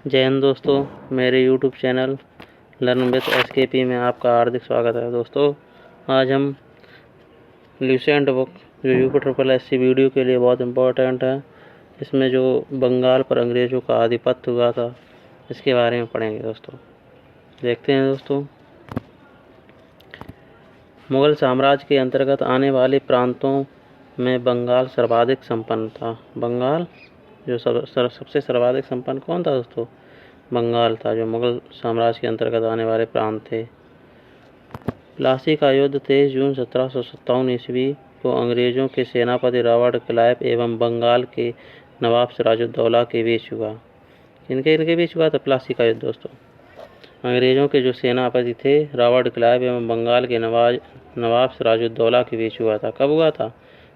जय हिंद दोस्तों, मेरे YouTube channel learn with SKP में आपका हार्दिक स्वागत है। दोस्तों, आज हम ल्यूसेंट बुक जो UPSSC वीडियो के लिए बहुत इम्पोर्टेंट है, इसमें जो बंगाल पर अंग्रेज़ों का आधिपत्य हुआ था, इसके बारे में पढ़ेंगे। दोस्तों, देखते हैं। दोस्तों, मुग़ल साम्राज्य के अंतर्गत आने वाले प्रांतों में बंगाल सर्वाधिक संपन्न था। बंगाल जो सबसे सर्वाधिक संपन्न कौन था दोस्तों? बंगाल था, जो मुग़ल साम्राज्य के अंतर्गत आने वाले प्रांत थे। प्लासी का युद्ध 23 जून 1757 ईस्वी को अंग्रेज़ों के सेनापति रॉबर्ट क्लाइव एवं बंगाल के नवाब सिराजुद्दौला के बीच हुआ। इनके बीच हुआ था प्लासी का युद्ध। दोस्तों, अंग्रेज़ों के जो सेनापति थे रॉबर्ट क्लाइव एवं बंगाल के नवाब सिराजुद्दौला के बीच हुआ था। कब हुआ था?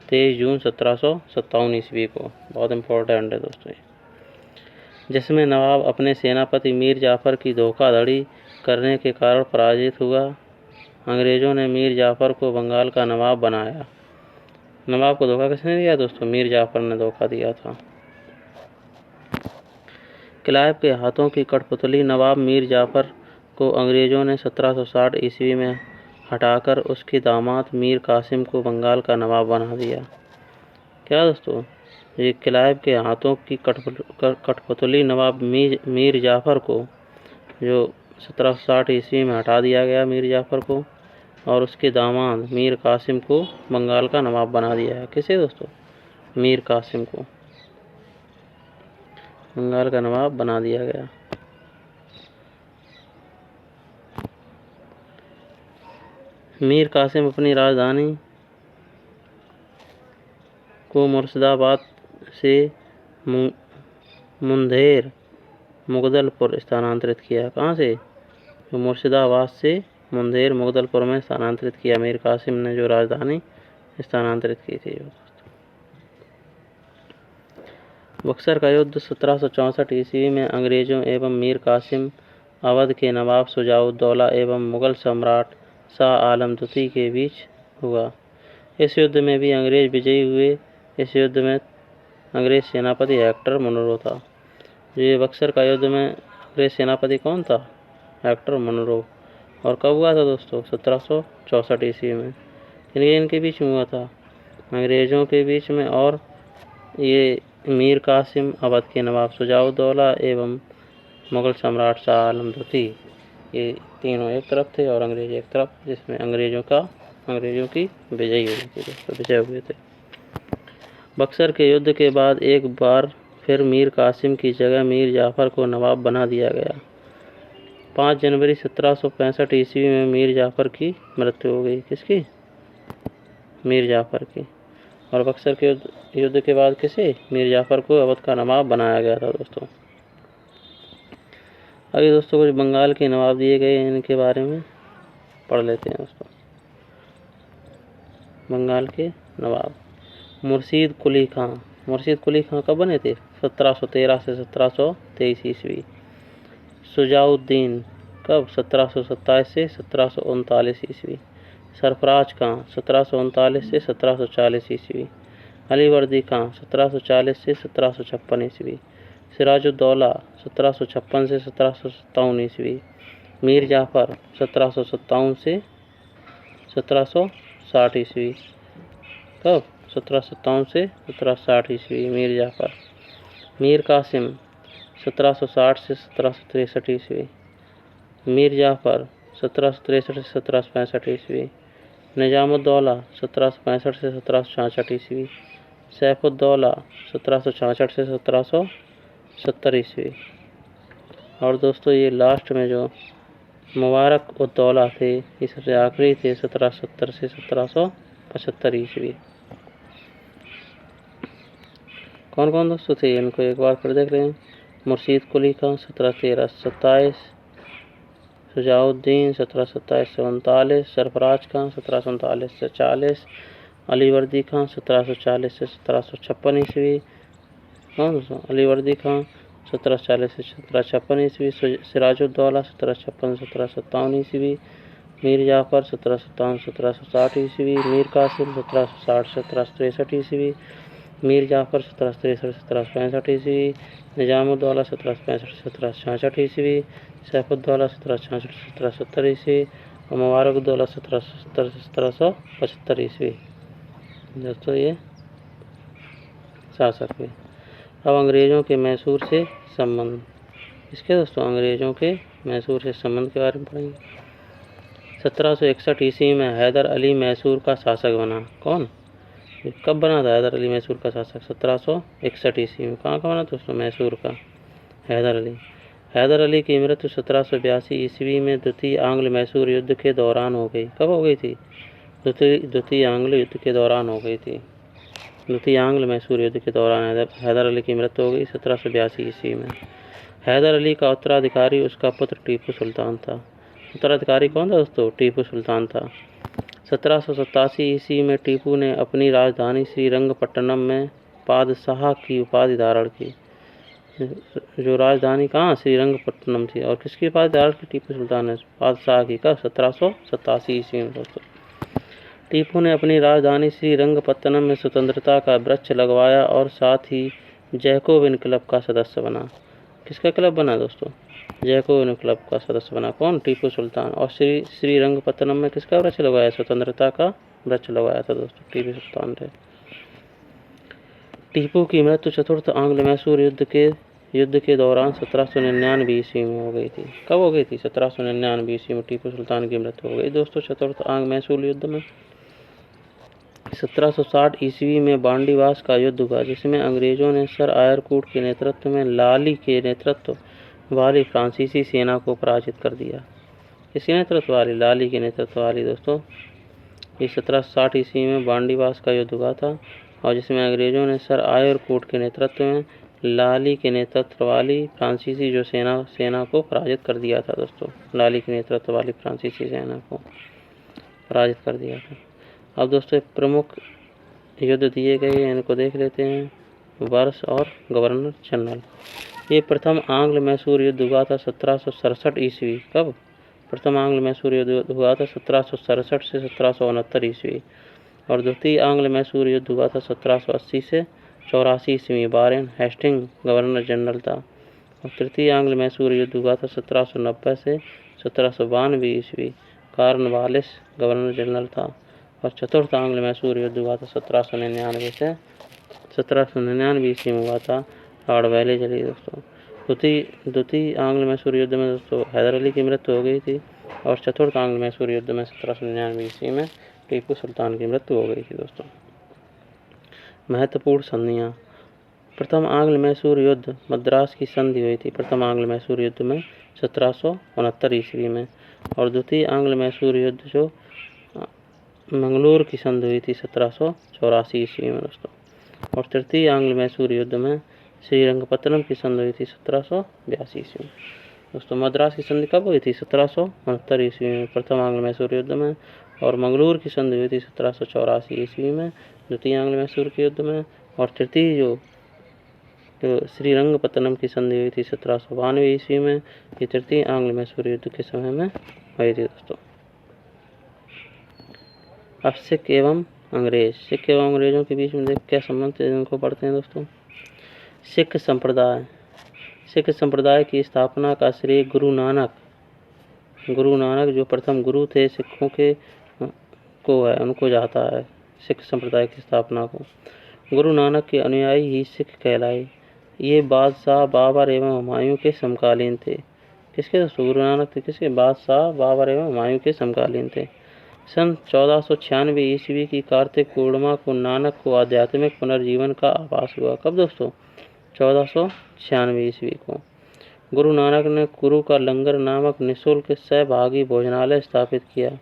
23 जून 1757 ईस्वी को। बहुत इम्पोर्टेंट है दोस्तों, जिसमें नवाब अपने सेनापति मीर जाफ़र की धोखाधड़ी करने के कारण पराजित हुआ। अंग्रेज़ों ने मीर जाफ़र को बंगाल का नवाब बनाया। नवाब को धोखा किसने दिया दोस्तों? मीर जाफ़र ने धोखा दिया था। क्लाइव के हाथों की कठपुतली नवाब मीर जाफ़र को अंग्रेज़ों ने 1760 ईस्वी में हटाकर उसके दामाद मीर कासिम को बंगाल का नवाब बना दिया। क्या दोस्तों? ये क्लाइव के हाथों की कठपुतली नवाब मीर जाफ़र को जो 1760 ईस्वी में हटा दिया गया मीर जाफ़र को, और उसके दामाद मीर कासिम को बंगाल का नवाब बना दिया है। किसे दोस्तों? मीर कासिम को बंगाल का नवाब बना दिया गया। मीर कासिम अपनी राजधानी को मुर्शिदाबाद से मुंधेर मुगदलपुर स्थानांतरित किया। कहाँ से? तो मुर्शिदाबाद से मुंधेर मुगदलपुर में स्थानांतरित किया। मीर कासिम ने जो राजधानी स्थानांतरित की थी। बक्सर का युद्ध 1764 ईस्वी में अंग्रेज़ों एवं मीर कासिम, अवध के नवाब शुजाउद्दौला एवं मुग़ल सम्राट शाह आलम द्वितीय के बीच हुआ। इस युद्ध में भी अंग्रेज़ विजयी हुए। इस युद्ध में अंग्रेज़ सेनापति हेक्टर मुनरो था। ये बक्सर का युद्ध में अंग्रेज़ सेनापति कौन था? Hector Munro. और कब हुआ था दोस्तों? 1764 ईस्वी में। इनके बीच में हुआ था, अंग्रेज़ों के बीच में। और ये मीर कासिम, अवध के नवाब शुजाउद्दौला एवं मुग़ल सम्राट शाह आलम द्वितीय, ये तीनों एक तरफ थे और अंग्रेज एक तरफ, जिसमें अंग्रेज़ों की विजयी हुई थी। विजय हुए थे। बक्सर के युद्ध के बाद एक बार फिर मीर कासिम की जगह मीर जाफ़र को नवाब बना दिया गया। 5 जनवरी 1765 ईस्वी में मीर जाफ़र की मृत्यु हो गई। किसकी? मीर जाफ़र की। और बक्सर के युद्ध के बाद किसे? मीर जाफ़र को अवध का नवाब बनाया गया था। दोस्तों, अभी दोस्तों कुछ बंगाल के नवाब दिए गए हैं, इनके बारे में पढ़ लेते हैं। दोस्तों, बंगाल के नवाब मुर्शीद कुली खां। मुर्शीद कुली खां कब बने थे? 1713 से 1723 ईस्वी। शुजाउद्दीन कब? 1727 से 1739 ईस्वी। सरफराज खां 1739 से 1740 ईस्वी। अलीवर्दी खां 1740 से 1756 ईस्वी। सिराजुद्दौला 1756 से 1757 ईस्वी। मीर जाफ़र 1757 से 1760 ईस्वी। कब? 1757 से 1760 ईस्वी मीर जाफ़र। मीर कासिम 1760 से 1763 ईस्वी। मीर जाफ़र 1763 से 1765 ईस्वी। निजामुद्दौला 1765 से 1766 ईस्वी। सैफुद्दौला 1766 से 1770 ईस्वी। और दोस्तों, ये लास्ट में जो मुबारक उद्दौला थे, ये सबसे आखिरी थे, 1770 से 1775 ईस्वी। कौन कौन दोस्तों थे? इनको एक बार फिर देख रहे हैं। मुर्शीद कुली खां 1713 से 27, शुजाउद्दीन 1727 से 39, सरफराज खां 1739 से 40, अलीवर्दी खां 1740 से 1756 ईस्वी। कौन दोस्तों? अलीवर्दी खां 1740 से 1756 ईस्वी। सिराजुद्दौला 1756 से 1757 ईस्वी। मीर जाफ़र 1757 से 1760 ईस्वी। मीर कासिम 1760 से 1763 ईस्वी। मीर जाफ़र 1763-1765 ईस्वी, निज़ामुद्दौला 1765-1766 ईस्वी, सैफुद्दौला 1766-1770 ईस्वी और मुबारकुद्दौला 1770-1775 ईस्वी। दोस्तों ये शासक हुए। अब अंग्रेज़ों के मैसूर से संबंध। इसके दोस्तों अंग्रेज़ों के मैसूर से संबंध के बारे में पढ़ेंगे। 1761 ईस्वी में हैदर अली मैसूर का शासक बना। कौन? कब बना था हैदर अली मैसूर का शासक? 1761 ईस्वी में। कहाँ का बना दोस्तों? मैसूर का। हैदर अली की मृत्यु 1782 ईस्वी में द्वितीय आंग्ल मैसूर युद्ध के दौरान हो गई। कब हो गई थी? द्वितीय आंग्ल युद्ध के दौरान हो गई थी। द्वितीय आंग्ल मैसूर युद्ध के दौरान हैदर अली की मृत्यु हो गई 1782 ईस्वी में। हैदर अली का उत्तराधिकारी उसका पुत्र टीपू सुल्तान था। उत्तराधिकारी कौन था दोस्तों? टीपू सुल्तान था। 1787 ईस्वी में टीपू ने अपनी राजधानी श्रीरंगपट्टनम में पादशाह की उपाधि धारण की। जो राजधानी कहाँ? श्रीरंगपट्टनम थी। और किसकी उपाधि धारण की? टीपू सुल्तान ने पादशाह की। कब? 1787 ईस्वी में दोस्तों। टीपू ने अपनी राजधानी श्रीरंगपट्टनम में स्वतंत्रता का वृक्ष लगवाया और साथ ही जैकोबिन क्लब का सदस्य बना। किसका क्लब बना दोस्तों? जैकोबिन क्लब का सदस्य बना। कौन? टीपू सुल्तान। और श्रीरंगपट्टनम में किसका वृक्ष लगवाया? स्वतंत्रता का वृक्ष लगवाया था दोस्तों टीपू सुल्तान ने। टीपू की मृत्यु चतुर्थ आंग्ल मैसूर युद्ध के दौरान 1799 ईस्वी में हो गई थी। कब हो गई थी? 1799 ईस्वी में टीपू सुल्तान की मृत्यु हो गई दोस्तों चतुर्थ आंग्ल मैसूर युद्ध में। 1760 ईस्वी में बांडीवास का युद्ध हुआ, जिसमें अंग्रेजों ने सर आयरकूट के नेतृत्व में लाली के नेतृत्व वाली फ्रांसीसी सेना को पराजित कर दिया। किसके नेतृत्व वाली? लाली के नेतृत्व वाली दोस्तों। ये 1760 ईस्वी में बांडीवास का युद्ध हुआ था और जिसमें अंग्रेजों ने सर आयरकूट के नेतृत्व में लाली के नेतृत्व वाली फ्रांसीसी जो सेना को पराजित कर दिया था दोस्तों। लाली के नेतृत्व वाली फ्रांसीसी सेना को पराजित कर दिया था। अब दोस्तों प्रमुख युद्ध दिए गए हैं, इनको देख लेते हैं। वर्ष और गवर्नर जनरल। ये प्रथम आंग्ल मैसूर युद्ध हुआ था 1767 ईस्वी। कब? प्रथम आंग्ल मैसूर युद्ध हुआ था 1767 से 1769 ईस्वी। और द्वितीय आंग्ल मैसूर युद्ध हुआ था 1780 से 84 ईस्वी। वारेन हेस्टिंग गवर्नर जनरल था। और तृतीय आंग्ल मैसूर युद्ध हुआ था 1790 से 1792 ईस्वी। कॉर्नवालिस गवर्नर जनरल था। और चतुर्थ आंग्ल मैसूर युद्ध हुआ था 1799 से 1799 ईस्वी में हुआ था। लॉर्ड वेलेस्ली दोस्तों। द्वितीय आंग्ल मैसूर युद्ध में दोस्तों हैदर अली की मृत्यु हो गई थी और चतुर्थ आंग्ल मैसूर युद्ध में 1799 ईस्वी में टीपू सुल्तान की मृत्यु हो गई थी दोस्तों। महत्वपूर्ण संधियाँ। प्रथम आंग्ल मैसूर युद्ध मद्रास की संधि हुई थी प्रथम आंग्ल मैसूर युद्ध में 1769 ईस्वी में। और द्वितीय आंग्ल मैसूर युद्ध जो मंगलोर की संधि हुई थी 1784 ईस्वी में दोस्तों। और तृतीय आंग्ल मैसूर युद्ध में श्रीरंगपट्टनम की संधि हुई थी 1782 ईस्वी में दोस्तों। मद्रास की संधि कब हुई थी? 1769 ईस्वी में प्रथम आंग्ल मैसूर युद्ध में। और मंगलोर की संधि हुई थी 1784 ईस्वी में द्वितीय आंग्ल मैसूर के युद्ध में। और तृतीय जो श्रीरंगपट्टनम की संधि हुई थी 1792 ईस्वी में। ये तृतीय आंग्ल मैसूर युद्ध के समय में हुई थी दोस्तों। अब सिख एवं अंग्रेज। सिख एवं अंग्रेजों के बीच में क्या संबंध थे, इनको पढ़ते हैं दोस्तों। सिख संप्रदाय की स्थापना का श्रेय गुरु नानक जो प्रथम गुरु थे सिखों के को है, उनको जाता है। सिख संप्रदाय की स्थापना को गुरु नानक के अनुयायी ही सिख कहलाए। ये बादशाह बाबर एवं हुमायूं के समकालीन थे। किसके दोस्तों? गुरु नानक थे किसके? बादशाह बाबर एवं हुमायूं के समकालीन थे। सन 1496 ईस्वी की कार्तिक पूर्णिमा को नानक को आध्यात्मिक पुनर्जीवन का आभास हुआ। कब दोस्तों? 1496 ईस्वी को गुरु नानक ने गुरु का लंगर नामक निःशुल्क सहभागी भोजनालय स्थापित किया।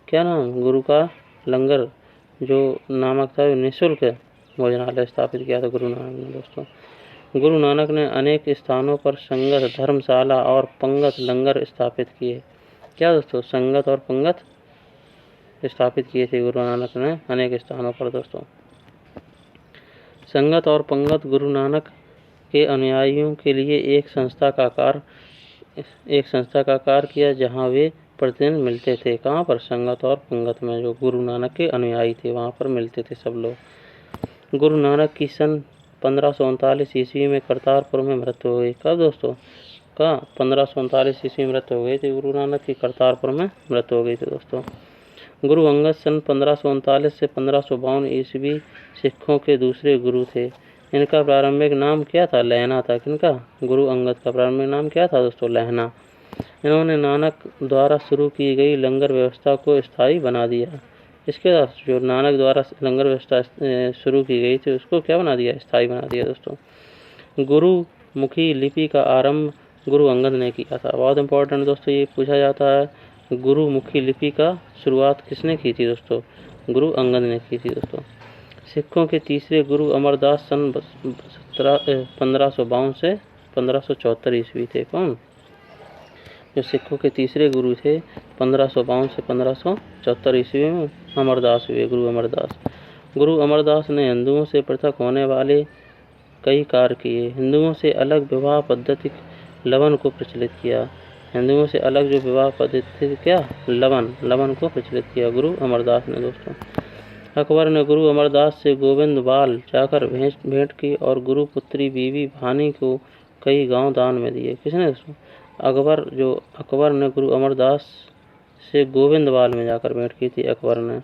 क्या नाम? गुरु का लंगर जो नामक था निःशुल्क भोजनालय स्थापित किया था गुरु नानक ने दोस्तों। गुरु नानक ने अनेक स्थानों पर संगत, धर्मशाला और पंगत लंगर स्थापित किए। क्या दोस्तों? संगत और पंगत स्थापित किए थे गुरु नानक ने अनेक स्थानों पर दोस्तों। संगत और पंगत गुरु नानक के अनुयायियों के लिए एक संस्था का कार्य किया, जहां वे प्रतिदिन मिलते थे। कहाँ पर? संगत और पंगत में जो गुरु नानक के अनुयायी थे वहां पर मिलते थे सब लोग। गुरु नानक की सन 1539 ईस्वी में करतारपुर में मृत्यु हो गई। कब दोस्तों? का 1539 ईस्वी में मृत्यु हो गई थी गुरु नानक की, करतारपुर में मृत्यु हो गई थी दोस्तों। गुरु अंगद सन 1539 से 1552 ईस्वी सिखों के दूसरे गुरु थे। इनका प्रारंभिक नाम क्या था? लहना था। किनका? गुरु अंगद का प्रारंभिक नाम क्या था दोस्तों? लहना। इन्होंने नानक द्वारा शुरू की गई लंगर व्यवस्था को स्थायी बना दिया। इसके बाद जो नानक द्वारा लंगर व्यवस्था शुरू की गई थी उसको क्या बना दिया? स्थायी बना दिया दोस्तों। गुरुमुखी लिपि का आरंभ गुरु अंगद ने किया था। बहुत इंपॉर्टेंट दोस्तों ये पूछा जाता है, गुरुमुखी लिपि का शुरुआत किसने की थी दोस्तों? गुरु अंगद ने की थी दोस्तों। सिखों के तीसरे गुरु अमरदास सन 1552 से 1574 ईस्वी थे। कौन? जो सिखों के तीसरे गुरु थे 1552 से 1574 ईस्वी में अमरदास हुए, गुरु अमरदास। गुरु अमरदास ने हिंदुओं से पृथक होने वाले कई कार्य किए। हिंदुओं से अलग विवाह पद्धति लवन को प्रचलित किया। हिंदुओं से अलग जो विवाह पद्धति थी क्या? लवन को प्रचलित किया गुरु अमरदास ने दोस्तों। अकबर ने गुरु अमरदास से गोविंदवाल जाकर भेंट की और गुरु पुत्री बीबी भानी को कई गांव दान में दिए। किसने दोस्तों? अकबर ने गुरु अमरदास से गोविंदवाल में जाकर भेंट की थी अकबर ने,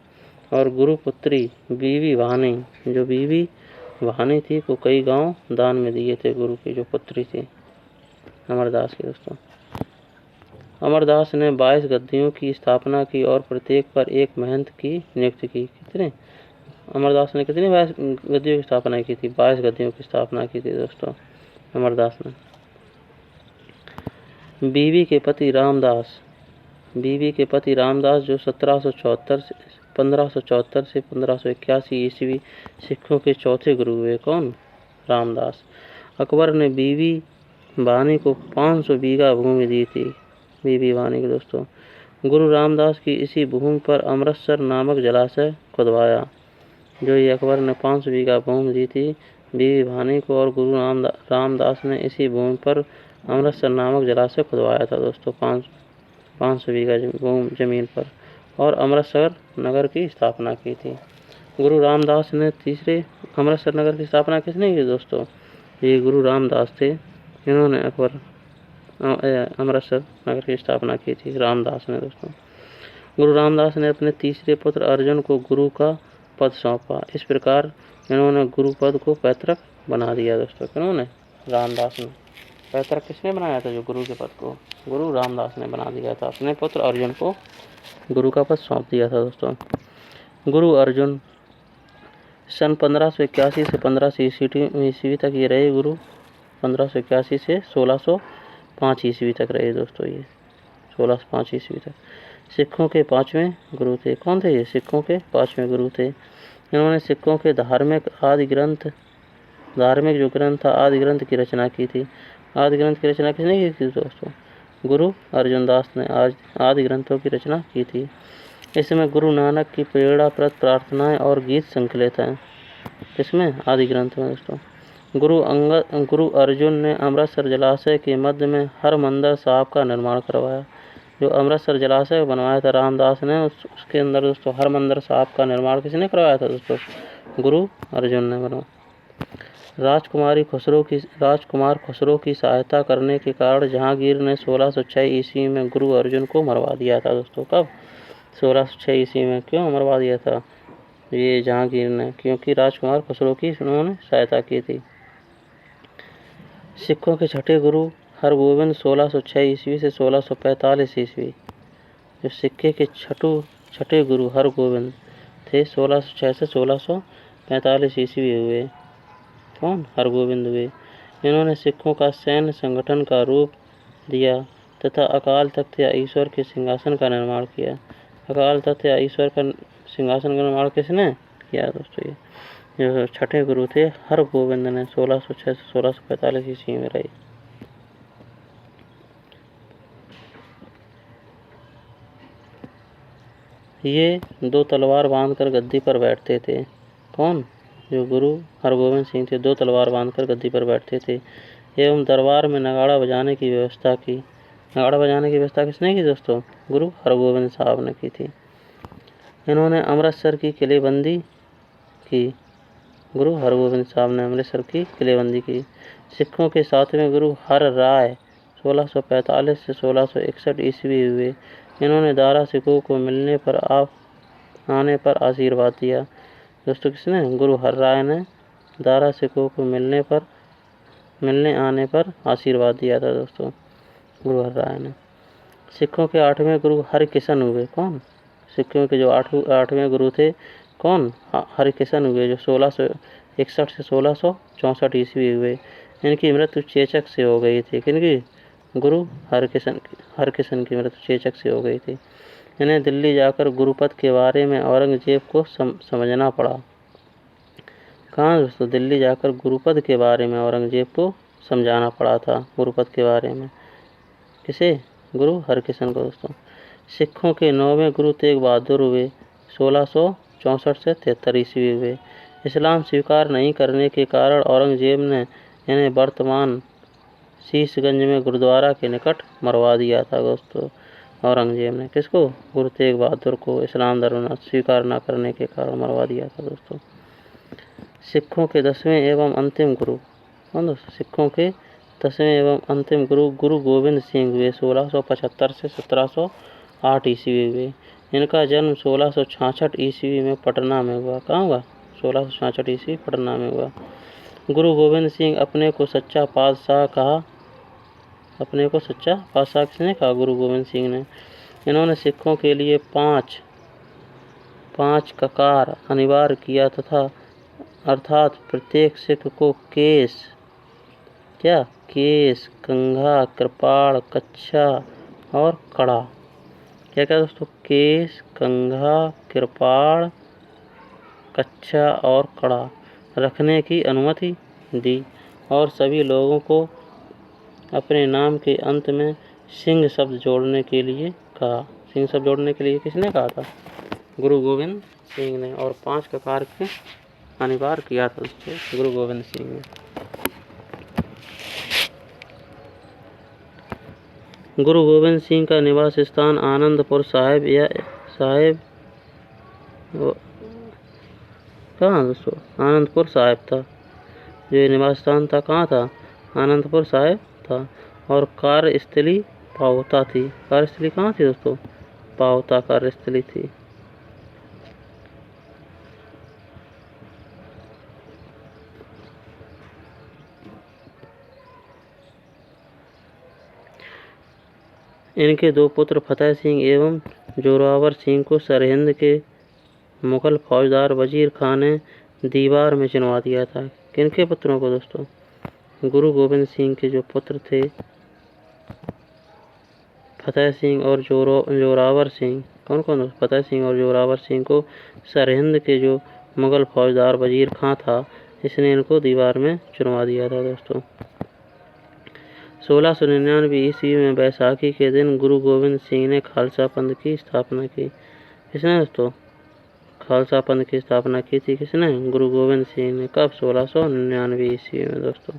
और गुरु पुत्री बीबी भानी, जो बीबी भानी थी को कई गांव दान में दिए थे गुरु की जो पुत्री थी अमरदास की दोस्तों। अमरदास ने 22 गद्दियों की स्थापना की और प्रत्येक पर एक महंत की नियुक्ति की। कितने? अमरदास ने कितनी 22 गद्दियों की स्थापना की थी? 22 गद्दियों की स्थापना की थी दोस्तों अमरदास ने। बीवी के पति रामदास जो 1574 से 1581 ईस्वी सिखों के चौथे गुरु हुए। कौन? रामदास। अकबर ने बीबी भानी को 500 बीघा भूमि दी थी, बीबी भानी को दोस्तों। गुरु रामदास की इसी भूमि पर अमृतसर नामक जलाशय खुदवाया। जो ये अकबर ने 500 बीघा भूमि दी थी बीबी भानी को, और गुरु रामदास ने इसी भूमि पर अमृतसर नामक जलाशय खुदवाया था दोस्तों 500 बीघा जमीन पर, और अमृतसर नगर की स्थापना की थी। गुरु रामदास ने तीसरे अमृतसर नगर की स्थापना किसने की दोस्तों? ये गुरु रामदास थे। इन्होंने अमृतसर नगर की स्थापना की थी रामदास ने दोस्तों। गुरु रामदास ने अपने तीसरे पुत्र अर्जुन को गुरु का पद सौंपा। इस प्रकार इन्होंने गुरु पद को पैतृक बना दिया दोस्तों। इन्होंने रामदास ने पैतृक किसने बनाया था? जो गुरु के पद को गुरु रामदास ने बना दिया था। अपने पुत्र अर्जुन को गुरु का पद सौंप दिया था दोस्तों। गुरु अर्जुन सन 1581 से 1580 ईस्वी तक ये रहे गुरु। 1581 से 1605 ईस्वी तक रहे दोस्तों ये, 1605 ईस्वी तक सिखों के 5वें गुरु थे। कौन थे ये? सिखों के 5वें गुरु थे। इन्होंने सिखों के धार्मिक जो ग्रंथ था आदि ग्रंथ की रचना की थी। आदि ग्रंथ की रचना किसने की थी दोस्तों? गुरु अर्जुन दास ने आदि ग्रंथों की रचना की थी। इसमें गुरु नानक की प्रेरणाप्रद प्रार्थनाएं और गीत संकलित हैं। इसमें आदि ग्रंथ में दोस्तों। गुरु अर्जुन ने अमृतसर जलाशय के मध्य में हरमंदिर साहब का निर्माण करवाया। जो अमृतसर जलाशय बनवाया था रामदास ने, उसके अंदर दोस्तों हरमंदिर साहब का निर्माण किसने करवाया था दोस्तों? गुरु अर्जुन ने बनवाया। राजकुमार खुसरो की सहायता करने के कारण जहांगीर ने 1606 ईस्वी में गुरु अर्जुन को मरवा दिया था दोस्तों। कब? 1606 ईस्वी में। क्यों मरवा दिया था ये जहांगीर ने? क्योंकि राजकुमार खुसरो की उन्होंने सहायता की थी। सिखों के छठे गुरु हरगोविंद 1606 ईस्वी से 1645 ईस्वी। जो सिक्के के छठे गुरु हरगोविंद थे 1606 से 1645 ईस्वी हुए। कौन? हरगोविंद हुए। इन्होंने सिखों का सैन्य संगठन का रूप दिया तथा अकाल तख्त या ईश्वर के सिंहासन का निर्माण किया। अकाल तख्त या ईश्वर का सिंहासन का निर्माण किसने किया दोस्तों? ये जो छठे गुरु थे हरगोविंद ने 1606 से 1645 ईस्वी में रहे। ये 2 तलवार बांधकर गद्दी पर बैठते थे। कौन? जो गुरु हरगोविंद सिंह थे 2 तलवार बांधकर गद्दी पर बैठते थे एवं दरबार में नगाड़ा बजाने की व्यवस्था की। नगाड़ा बजाने की व्यवस्था किसने की दोस्तों? गुरु हरगोविंद साहब ने की थी। इन्होंने अमृतसर की किलेबंदी की। गुरु हरगोबिंद साहब ने अमृतसर की किलेबंदी की। सिखों के 7वें गुरु हर राय 1645 से 1661 ईस्वी हुए। इन्होंने दारा सिकों को आने पर आशीर्वाद दिया। दोस्तों किसने? गुरु हर राय ने दारा सिकों को मिलने आने पर आशीर्वाद दिया था दोस्तों, गुरु हर राय ने। सिखों के 8वें गुरु हरकिशन हुए। कौन? सिखों के जो 8वें गुरु थे कौन? हरकिशन हुए, जो 1661 से 1664 ईस्वी हुए। इनकी मृत्यु चेचक से हो गई थी। किनकी? गुरु हरकिशन की मृत्यु चेचक से हो गई थी। इन्हें दिल्ली जाकर गुरुपद के बारे में औरंगजेब को समझना पड़ा। कहाँ दोस्तों? दिल्ली जाकर गुरुपद के बारे में औरंगजेब को समझाना पड़ा था, गुरुपद के बारे में। किसे? गुरु हरकिशन को दोस्तों। सिखों के 9वें गुरु तेग बहादुर हुए। 1664 से 73 ईस्वी हुए। इस्लाम स्वीकार नहीं करने के कारण औरंगजेब ने इन्हें वर्तमान शीशगंज में गुरुद्वारा के निकट मरवा दिया था दोस्तों। औरंगजेब ने किसको? गुरु तेग बहादुर को इस्लाम धर्म स्वीकार न करने के कारण मरवा दिया था दोस्तों। सिखों के 10वें एवं अंतिम गुरु कौन दोस्तों? सिखों के 10वें एवं अंतिम गुरु गुरु गोविंद सिंह हुए। 1675 से 1708 ईस्वी हुए। इनका जन्म 1666 ईस्वी में पटना में हुआ। कहाँ हुआ? 1666 ईस्वी पटना में हुआ। गुरु गोविंद सिंह अपने को सच्चा पातशाह कहा। अपने को सच्चा पातशाह किसने कहा? गुरु गोविंद सिंह ने। इन्होंने सिखों के लिए पांच ककार अनिवार्य किया तथा अर्थात प्रत्येक सिख को केस, कंघा, कृपाण, कच्छा और कड़ा, क्या दोस्तों? केस, कंघा, कृपाण, कच्छा और कड़ा रखने की अनुमति दी और सभी लोगों को अपने नाम के अंत में सिंह शब्द जोड़ने के लिए कहा। सिंह शब्द जोड़ने के लिए किसने कहा था? गुरु गोविंद सिंह ने। और 5 ककार के अनिवार्य किया था दोस्तों, गुरु गोविंद सिंह ने। गुरु गोविंद सिंह का निवास स्थान आनंदपुर साहिब कहाँ दोस्तों? आनंदपुर साहिब था। जो निवास स्थान था कहाँ था? आनंदपुर साहिब था। और कार्यस्थली पावता थी। कार्यस्थली कहाँ थी दोस्तों? पावता कार्यस्थली थी। इनके 2 पुत्र फतेह सिंह एवं जोरावर सिंह को सरहिंद के मुगल फौजदार वजीर खान ने दीवार में चुनवा दिया था। किनके पुत्रों को दोस्तों? गुरु गोविंद सिंह के जो पुत्र थे फतेह सिंह और जोरावर सिंह, कौन कौन? फतेह सिंह और जोरावर सिंह को सरहिंद के जो मुगल फौजदार वजीर खां था, इसने इनको दीवार में चुनवा दिया था दोस्तों। 1699 ईस्वी में बैसाखी के दिन गुरु गोविंद सिंह ने खालसा पंथ की स्थापना की। किसने दोस्तों? खालसा पंथ की स्थापना की थी किसने? गुरु गोविंद सिंह ने। कब? 1699 ईस्वी में दोस्तों।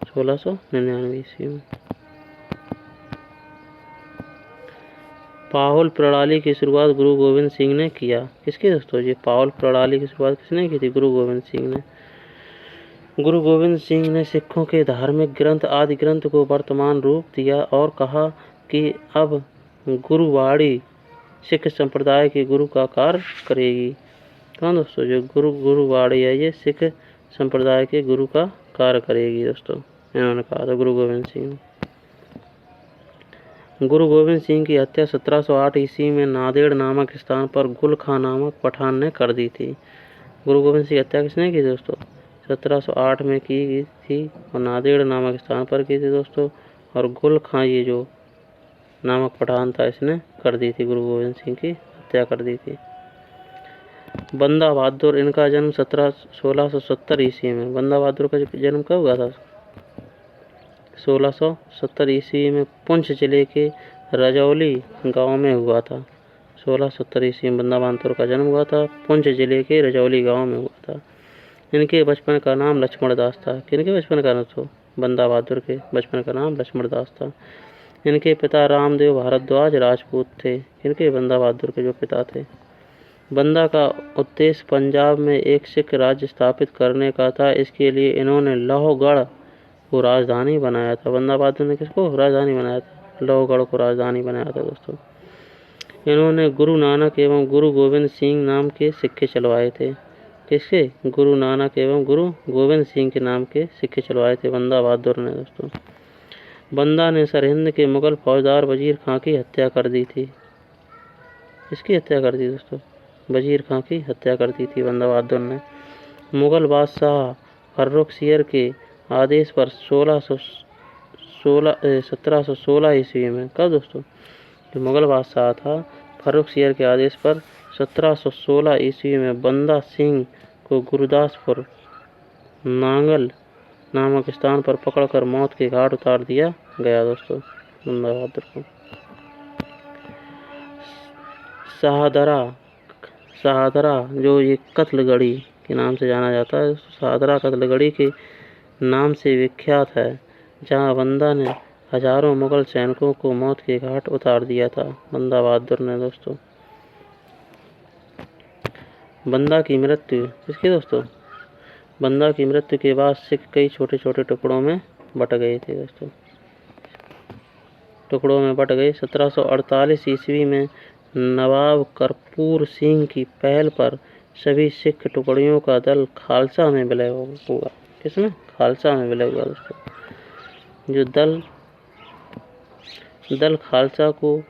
1699 ईस्वी में। पाहुल प्रणाली की शुरुआत गुरु गोविंद सिंह ने किया। किसकी दोस्तों? ये पाहुल प्रणाली की शुरुआत किसने की थी? गुरु गोविंद सिंह ने। गुरु गोविंद सिंह ने सिखों के धार्मिक ग्रंथ आदि ग्रंथ को वर्तमान रूप दिया और कहा कि अब गुरुवाणी सिख संप्रदाय के गुरु का कार्य करेगी। कौन दोस्तों? जो गुरुवाणी है ये सिख संप्रदाय के गुरु का कार्य करेगी दोस्तों, इन्होंने कहा था गुरु गोविंद सिंह ने। गुरु गोविंद सिंह की हत्या 1708 ईस्वी में नांदेड़ नामक स्थान पर गुल खां नामक पठान ने कर दी थी। गुरु गोविंद सिंह की हत्या किसने की दोस्तों? 1708 में की गई थी और नांदेड़ नामक स्थान पर की थी दोस्तों। और गुल खां ये जो नामक पठान था इसने कर दी थी, गुरु गोविंद सिंह की हत्या कर दी थी। बंदा बहादुर, इनका जन्म 1670 ईस्वी में। बंदा बहादुर का जन्म कब हुआ था? 1670 ईस्वी में पुंछ जिले के रजौली गांव में हुआ था। 1670 ईस्वी में बंदा बहादुर का जन्म हुआ था, पुंछ जिले के रजौली गांव में हुआ था। इनके बचपन का नाम लक्ष्मण दास था। किनके बचपन का नाम था? बंदा बहादुर के बचपन का नाम लक्ष्मण दास था। इनके पिता रामदेव भारद्वाज राजपूत थे। किनके? बंदा बहादुर के जो पिता थे बंदा का उद्देश्य पंजाब में एक सिख राज्य स्थापित करने का था। इसके लिए इन्होंने लोहगढ़ को राजधानी बनाया था। बंदा बहादुर ने किसको राजधानी बनाया था? लोहगढ़ को राजधानी बनाया था दोस्तों। इन्होंने गुरु नानक एवं गुरु गोविंद सिंह नाम के सिक्के चलवाए थे। किसके? गुरु नानक एवं गुरु गोविंद सिंह के नाम के सिक्के चलवाए थे बंदा बहादुर ने दोस्तों। बंदा ने सरहिंद के मुगल फौजदार वजीर खां की हत्या कर दी थी। किसकी हत्या कर दी दोस्तों? वजीर खां की हत्या कर दी थी बंदा बहादुर ने। मुगल बादशाह फर्रुखसियर के आदेश पर 1716 ईस्वी में, कब दोस्तों? जो मुगल बादशाह था फर्रुखसियर के आदेश पर 1716 ईस्वी में बंदा सिंह को गुरदासपुर नांगल नामक स्थान पर पकड़कर मौत के घाट उतार दिया गया दोस्तों बंदा बहादुर को। शाहदरा जो ये कत्लगढ़ी के नाम से जाना जाता है, शाहदरा कत्लगढ़ी के नाम से विख्यात है, जहां बंदा ने हजारों मुगल सैनिकों को मौत के घाट उतार दिया था बंदा बहादुर ने दोस्तों। बंदा की मृत्यु किसकी दोस्तों? बंदा की मृत्यु के बाद सिख कई छोटे छोटे टुकड़ों में बट गए थे दोस्तों। टुकड़ों में बट गए। 1748 ईस्वी में नवाब करपूर सिंह की पहल पर सभी सिख टुकड़ियों का दल खालसा में विलय हुआ। किसमें? खालसा में विलय हुआ दोस्तों। जो दल खालसा को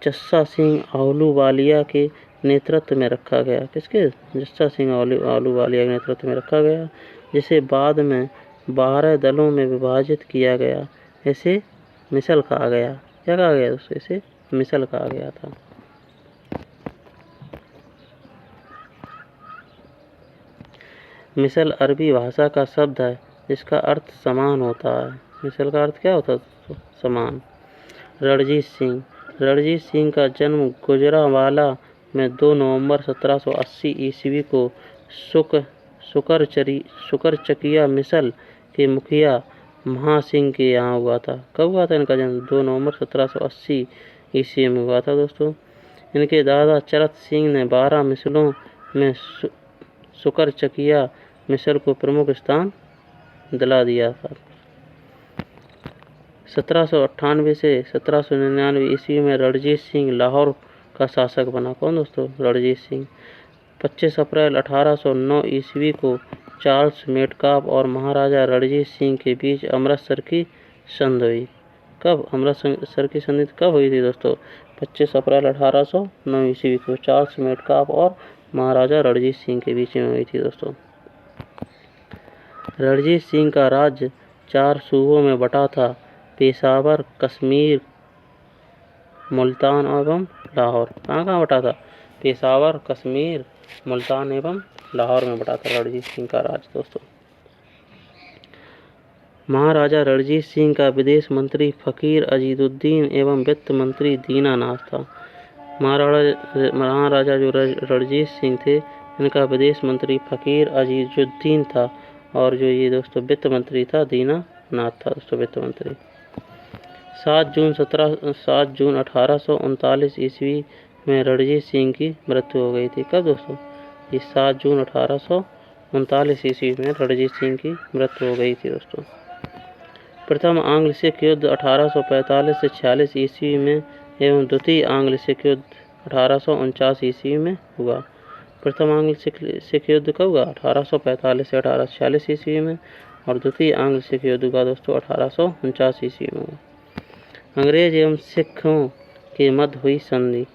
जस्सा सिंह आहलूवालिया के नेतृत्व में रखा गया। किसके? जस्सा सिंह आहलूवालिया के नेतृत्व में रखा गया, जिसे बाद में 12 दलों में विभाजित किया गया। इसे मिसल कहा गया। क्या कहा गया दोस्तों? इसे मिसल कहा गया था। मिसल अरबी भाषा का शब्द है जिसका अर्थ समान होता है। मिसल का अर्थ क्या होता है दोस्तों? समान। रणजीत सिंह का जन्म गुजरांवाला में 2 नवंबर 1780 ईस्वी को सुकरचकिया मिसल के मुखिया महासिंह के यहाँ हुआ था। कब हुआ था इनका जन्म? 2 नवंबर 1780 ईस्वी में हुआ था दोस्तों। इनके दादा चरत सिंह ने 12 मिसलों में सुकरचकिया मिसल को प्रमुख स्थान दिला दिया था। 1798 से 1799 ईस्वी में रणजीत सिंह लाहौर का शासक बना। कौन दोस्तों? रणजीत सिंह। 25 अप्रैल 1809 ईस्वी को चार्ल्स मेटकाफ और महाराजा रणजीत सिंह के बीच अमृतसर की संधि हुई। कब? अमृतसर की संधि कब हुई थी दोस्तों? 25 अप्रैल 1809 ईस्वी को चार्ल्स मेटकाफ और महाराजा रणजीत सिंह के बीच में हुई थी दोस्तों। रणजीत सिंह का राज्य 4 सूबों में बटा था: पेशावर, कश्मीर, मुल्तान एवं लाहौर। कहाँ बटा था? पेशावर, कश्मीर, मुल्तान एवं लाहौर में बटा था रणजीत सिंह का राज्य दोस्तों। महाराजा रणजीत सिंह का विदेश मंत्री फकीर अजीजुद्दीन एवं वित्त मंत्री दीनानाथ था। महाराजा जो रणजीत सिंह थे, इनका विदेश मंत्री फकीर अजीजुद्दीन था और जो ये दोस्तों वित्त मंत्री था दीनानाथ था दोस्तों वित्त मंत्री। 7 जून 1839 ईस्वी में रणजीत सिंह की मृत्यु हो गई थी। कब दोस्तों? ये 7 जून 1839 ईस्वी में रणजीत सिंह की मृत्यु हो गई थी दोस्तों। प्रथम आंग्ल सिख युद्ध 1845 से 46 ईस्वी में एवं द्वितीय आंग्ल सिख युद्ध 1849 ईस्वी में हुआ। प्रथम आंग्ल सिख युद्ध कब हुआ? 1845 से 1846 ईस्वी में और द्वितीय आंग्ल सिख युद्ध हुआ दोस्तों 1849 ईस्वी में हुआ। अंग्रेज एवं सिखों के मध्य हुई संधि।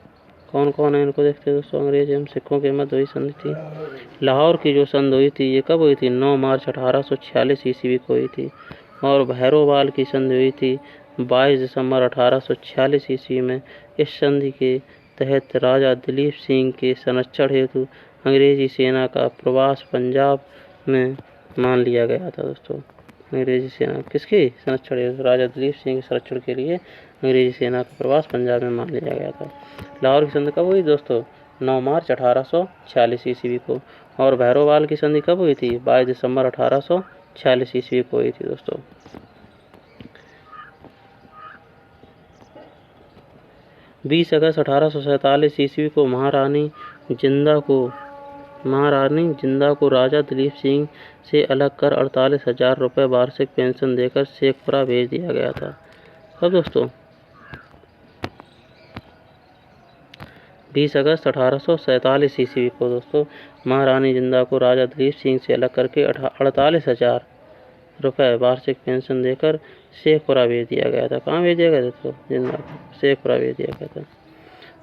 कौन कौन है इनको देखते हैं दोस्तों? अंग्रेज एवं सिखों के मध्य हुई संधि थी लाहौर की जो संधि हुई थी, ये कब हुई थी? 9 मार्च 1846 ईस्वी को हुई थी। और भैरोवाल की संधि हुई थी 22 दिसंबर 1846 ईस्वी में। इस संधि के तहत राजा दिलीप सिंह के संरक्षण हेतु अंग्रेजी सेना का प्रवास पंजाब में मान लिया गया था दोस्तों। अंग्रेजी सेना किसकी संरक्षण हेतु? राजा दिलीप सिंह के संरक्षण के लिए अंग्रेजी सेना का प्रवास पंजाब में मान लिया गया था। लाहौर की संधि कब हुई दोस्तों? 9 मार्च 1846 ईस्वी को। और भैरोवाल की संधि कब हुई थी? 22 दिसंबर 1846 ईस्वी को हुई थी दोस्तों। 20 अगस्त 1847 ईस्वी को महारानी जिंदा को महारानी जिंदा को राजा दिलीप सिंह से अलग कर 48,000 रुपये वार्षिक पेंशन देकर शेखपुरा भेज दिया गया था। कब दोस्तों? 20 अगस्त 1847 ईस्वी को दोस्तों महारानी जिंदा को राजा दिलीप सिंह से अलग करके 48,000 रुपये वार्षिक पेंशन देकर शेखपुरा भेज दिया गया था। कहाँ भेज दिया गया दोस्तों? जिंदा को शेखपुरा भेज दिया गया था।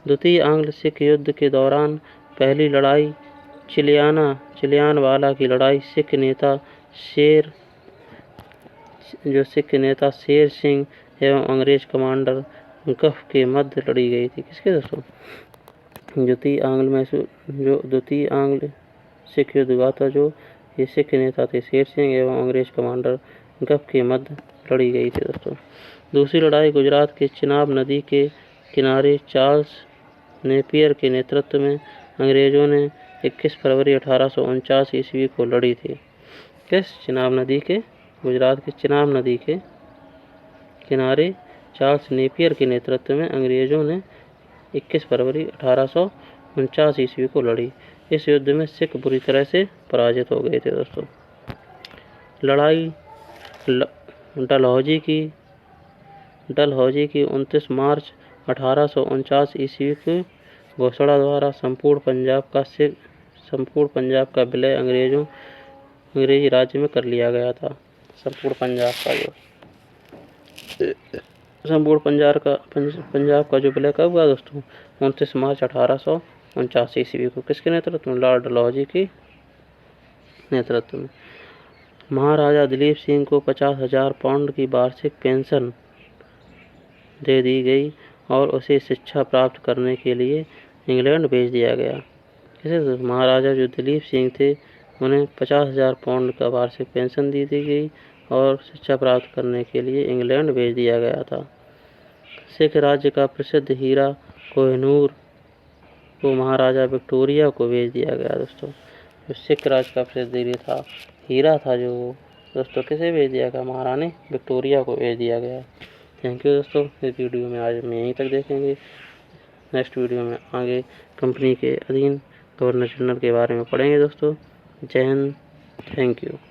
द्वितीय आंग्ल सिख युद्ध के दौरान पहली लड़ाई चिलियानवाला की लड़ाई सिख नेता शेर सिंह एवं अंग्रेज कमांडर गफ के मध्य लड़ी गई थी। किसके दोस्तों? द्वितीय आंग्ल सिख युद्ध हुआ था, जो ये सिख नेता थे शेर सिंह एवं अंग्रेज कमांडर गफ के मध्य लड़ी गई थी दोस्तों। दूसरी लड़ाई गुजरात के चिनाब नदी के किनारे चार्ल्स नेपियर के नेतृत्व में अंग्रेजों ने 21 फरवरी 1849 ईस्वी को लड़ी थी। गुजरात के चिनाब नदी के किनारे चार्ल्स नेपियर के नेतृत्व में अंग्रेजों ने 21 फरवरी 1849 ईस्वी को लड़ी। इस युद्ध में सिख बुरी तरह से पराजित हो गए थे दोस्तों। लड़ाई डलहौजी की 29 मार्च 1849 ईस्वी की घोषणा द्वारा संपूर्ण पंजाब का विलय अंग्रेजी राज्य में कर लिया गया था। संपूर्ण पंजाब का जो विलय कब हुआ दोस्तों? 29 मार्च 1849 ईस्वी को। किसके नेतृत्व में? लॉर्ड डलहौजी के नेतृत्व में। महाराजा दिलीप सिंह को 50,000 पाउंड की वार्षिक पेंशन दे दी गई और उसे शिक्षा प्राप्त करने के लिए इंग्लैंड भेज दिया गया। किसे? महाराजा जो दिलीप सिंह थे उन्हें 50,000 पाउंड का वार्षिक पेंशन दी गई और शिक्षा प्राप्त करने के लिए इंग्लैंड भेज दिया गया था। सिख राज्य का प्रसिद्ध हीरा कोहिनूर को महाराजा विक्टोरिया को भेज दिया गया दोस्तों। जो सिख राज्य का प्रसिद्ध हीरा था जो दोस्तों किसे भेज दिया गया? महारानी विक्टोरिया को भेज दिया गया। थैंक यू दोस्तों। इस वीडियो में आज हम यहीं तक देखेंगे। नेक्स्ट वीडियो में आगे कंपनी के अधीन गवर्नर जनरल के बारे में पढ़ेंगे दोस्तों। जय हिंद। Thank you.